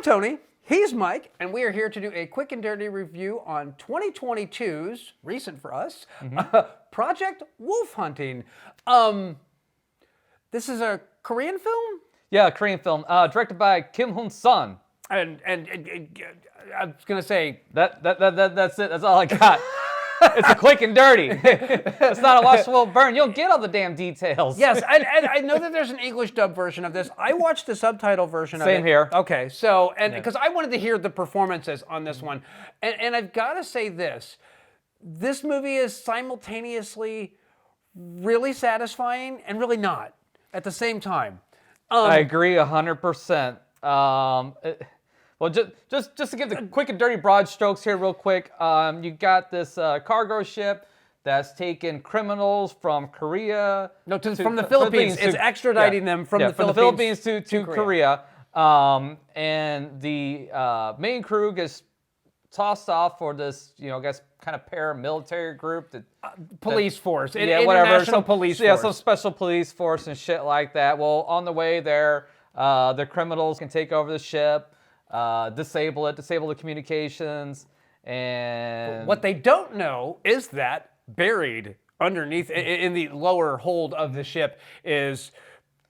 I'm Tony, he's Mike, and we are here to do a quick and dirty review on 2022's, recent for us, Project Wolf Hunting. This is a Korean film? Yeah, a Korean film, directed by Kim Hoon-sun. And I was gonna say that's it. That's all I got. It's a quick and dirty. It's not a watch will burn. You'll get all the damn details. yes, and I know that there's an English dub version of this. I watched the subtitle version of it. Same here. Okay, so because I wanted to hear the performances on this one, and I've got to say this movie is simultaneously really satisfying and really not at the same time. I agree 100%. Well, just to give the quick and dirty broad strokes here real quick, you got this cargo ship that's taken criminals from Korea. No, from the Philippines. It's extraditing them from the Philippines to Korea. And the main crew gets tossed off for this, I guess, kind of paramilitary group. Police force. Whatever. International police force. Yeah, some special police force and shit like that. Well, on the way there, the criminals can take over the ship. Disable the communications, and what they don't know is that buried underneath in the lower hold of the ship is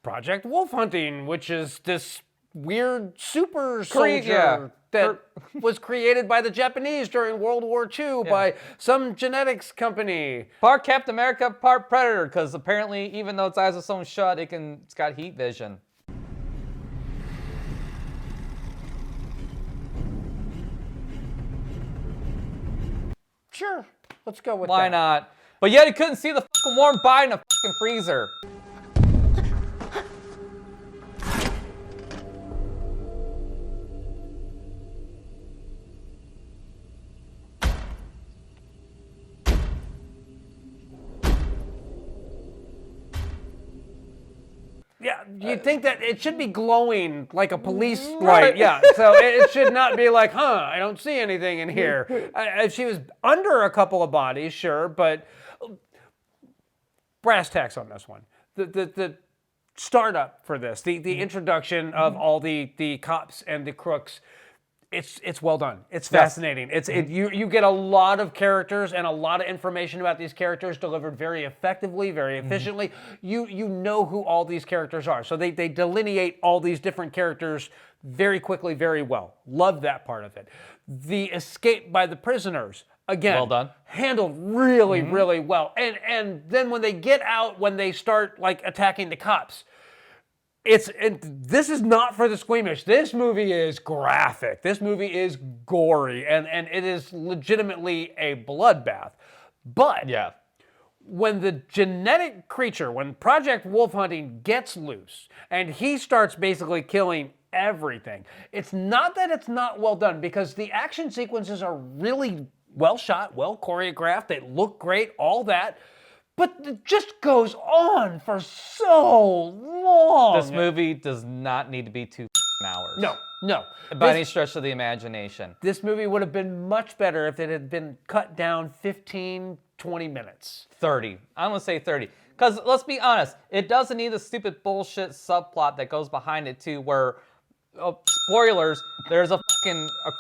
Project Wolf Hunting, which is this weird super soldier that was created by the Japanese during World War II by some genetics company. Part Captain America, part Predator, because apparently even though its eyes are sewn shut, it's got heat vision. Sure, let's go with that. Why not? But yet he couldn't see the fucking warm body in a fucking freezer. Yeah, you'd think that it should be glowing like a police light. Yeah, so it should not be like, I don't see anything in here. If she was under a couple of bodies, sure, but brass tacks on this one. The startup for this, the introduction of all the cops and the crooks, it's well done. It's fascinating. You get a lot of characters and a lot of information about these characters delivered very effectively, very efficiently. You know who all these characters are. So they delineate all these different characters very quickly, very well. Love that part of it. The escape by the prisoners, again, well done. Handled really, really well. And then when they get out, when they start like attacking the cops, this is not for the squeamish. This movie is graphic. This movie is gory, and it is legitimately a bloodbath. But when the genetic creature, when Project Wolf Hunting gets loose, and he starts basically killing everything, it's not that it's not well done, because the action sequences are really well shot, well choreographed, they look great, all that. But it just goes on for so long. This movie does not need to be 2 hours. No. By any stretch of the imagination. This movie would have been much better if it had been cut down 15, 20 minutes. 30. I'm going to say 30. Because let's be honest, it doesn't need the stupid bullshit subplot that goes behind it too, where, spoilers, there's a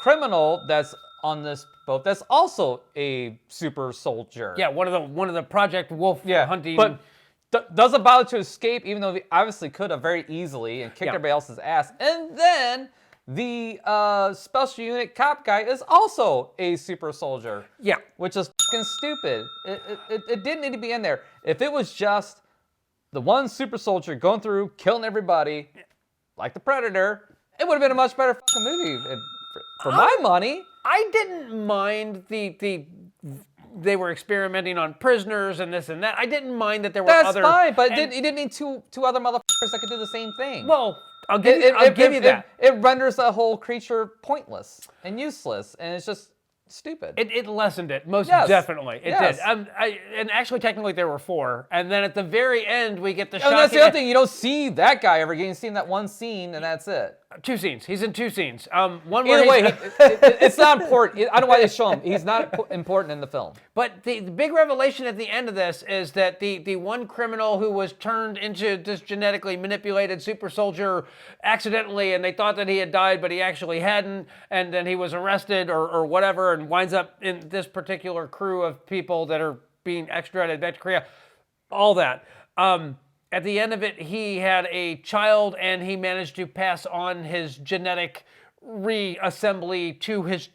criminal that's on this boat that's also a super soldier. Yeah, one of the Project Wolf Hunting. But doesn't bother to escape, even though he obviously could have very easily and kicked everybody else's ass. And then the special unit cop guy is also a super soldier. Yeah. Which is fucking stupid. It didn't need to be in there. If it was just the one super soldier going through, killing everybody, like the Predator, it would have been a much better fucking movie for my money. I didn't mind they were experimenting on prisoners and this and that. I didn't mind that there were other... That's fine, but you didn't need two other motherfuckers that could do the same thing. Well, I'll give you that. It renders the whole creature pointless and useless, and it's just stupid. It lessened it, most definitely. It Yes. did. And actually, technically, there were 4. And then at the very end, we get the shocking... And that's the other thing. You don't see that guy ever again. You see him in that one scene, and that's it. 2 scenes. He's in 2 scenes. One where Either way, it's not important. I don't know why they show him. He's not important in the film. But the big revelation at the end of this is that the one criminal who was turned into this genetically manipulated super soldier accidentally, and they thought that he had died, but he actually hadn't, and then he was arrested or whatever, and winds up in this particular crew of people that are being extradited back to Korea. All that. At the end of it, he had a child, and he managed to pass on his genetic reassembly to his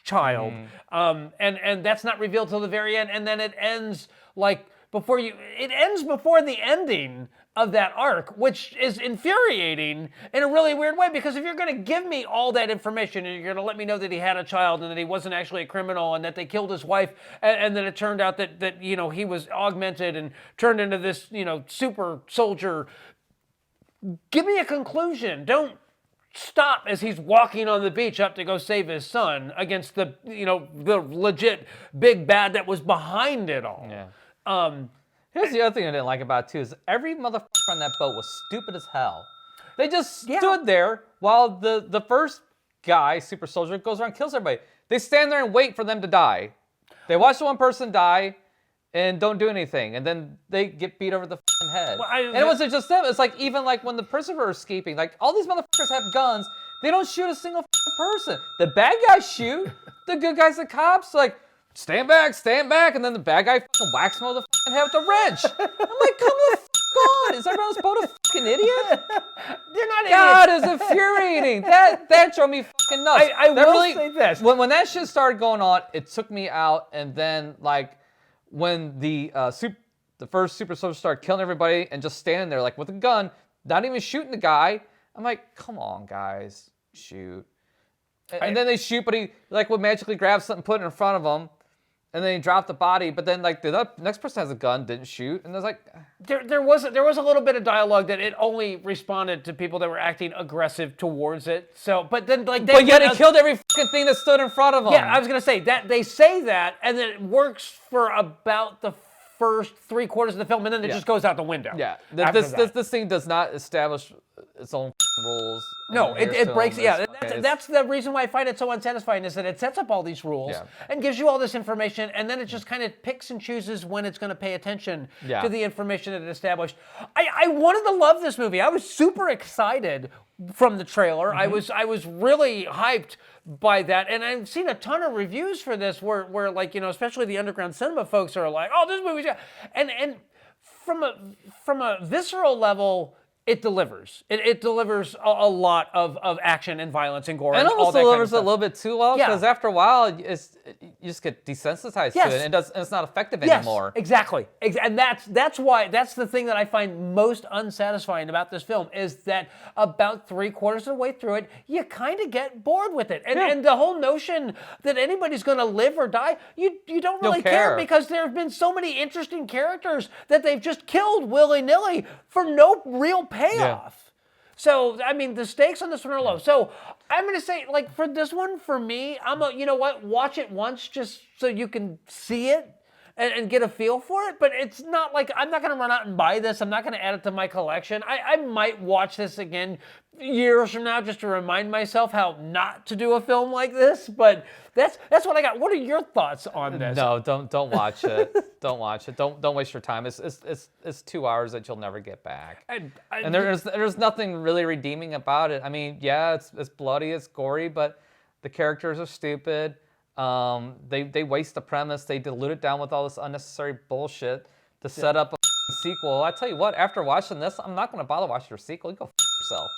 child. And that's not revealed till the very end. And then it ends it ends before the ending of that arc, which is infuriating in a really weird way, because if you're going to give me all that information and you're going to let me know that he had a child and that he wasn't actually a criminal and that they killed his wife, and then it turned out that he was augmented and turned into this super soldier, give me a conclusion. Don't stop as he's walking on the beach up to go save his son against the legit big bad that was behind it all. Yeah. Here's the other thing I didn't like about it too, is every motherfucker on that boat was stupid as hell. They just stood there while the first guy, super soldier, goes around and kills everybody. They stand there and wait for them to die. They watch the one person die and don't do anything, and then they get beat over the fucking head. Well, and it wasn't just them. It's like even like when the prisoners were escaping, like all these motherfuckers have guns. They don't shoot a single person. The bad guys shoot. The good guys, the cops, like, stand back, and then the bad guy fucking whacks him over the fucking head with a wrench. I'm like, come the fuck on. Is everyone on this boat a fucking idiot? They're not idiots. God, it's infuriating. That drove me fucking nuts. I will say this. When that shit started going on, it took me out, and then, like, when the first super soldier started killing everybody and just standing there, like, with a gun, not even shooting the guy, I'm like, come on, guys, shoot. And then they shoot, but he, like, would magically grab something, put it in front of him, and then he dropped the body, but then like the next person has a gun, didn't shoot, and there's like there was a little bit of dialogue that it only responded to people that were acting aggressive towards it. So, but then like but yet he killed every fucking thing that stood in front of him. Yeah, I was gonna say that they say that, and then it works for about the first 3/4 of the film, and then it just goes out the window. Yeah, this thing does not establish its own rules. No, it breaks. Yeah, that's the reason why I find it so unsatisfying, is that it sets up all these rules and gives you all this information, and then it just kind of picks and chooses when it's going to pay attention to the information that it established. I wanted to love this movie. I was super excited from the trailer. Mm-hmm. I was really hyped by that, and I've seen a ton of reviews for this where like especially the underground cinema folks are like, oh, this movie's and from a visceral level, it delivers. It delivers a lot of action and violence and gore. And all almost that delivers kind of a little bit too well, because after a while, you just get desensitized to it, and it's not effective anymore. Exactly. And that's the thing that I find most unsatisfying about this film, is that about 3/4 of the way through it, you kind of get bored with it. And the whole notion that anybody's going to live or die, you don't really care, because there have been so many interesting characters that they've just killed willy-nilly for no real payoff. Yeah. So, I mean, the stakes on this one are low. So, I'm going to say, like, for this one, for me, you know what? Watch it once just so you can see it and get a feel for it. But it's not like, I'm not going to run out and buy this. I'm not going to add it to my collection. I might watch this again years from now just to remind myself how not to do a film like this. But that's what I got. What are your thoughts on this? No, don't watch it. Don't watch it. Don't waste your time. It's 2 hours that you'll never get back. And there's nothing really redeeming about it. I mean, yeah, it's bloody, it's gory, but the characters are stupid. They waste the premise. They dilute it down with all this unnecessary bullshit to set up a sequel. I tell you what, after watching this, I'm not going to bother watching your sequel. You go yourself.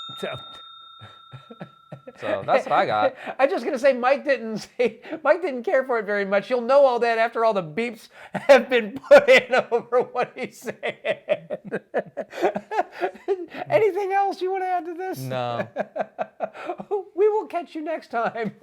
So that's what I got. I'm just gonna say Mike didn't care for it very much. You'll know all that after all the beeps have been put in over what he said. Anything else you want to add to this? No. We will catch you next time.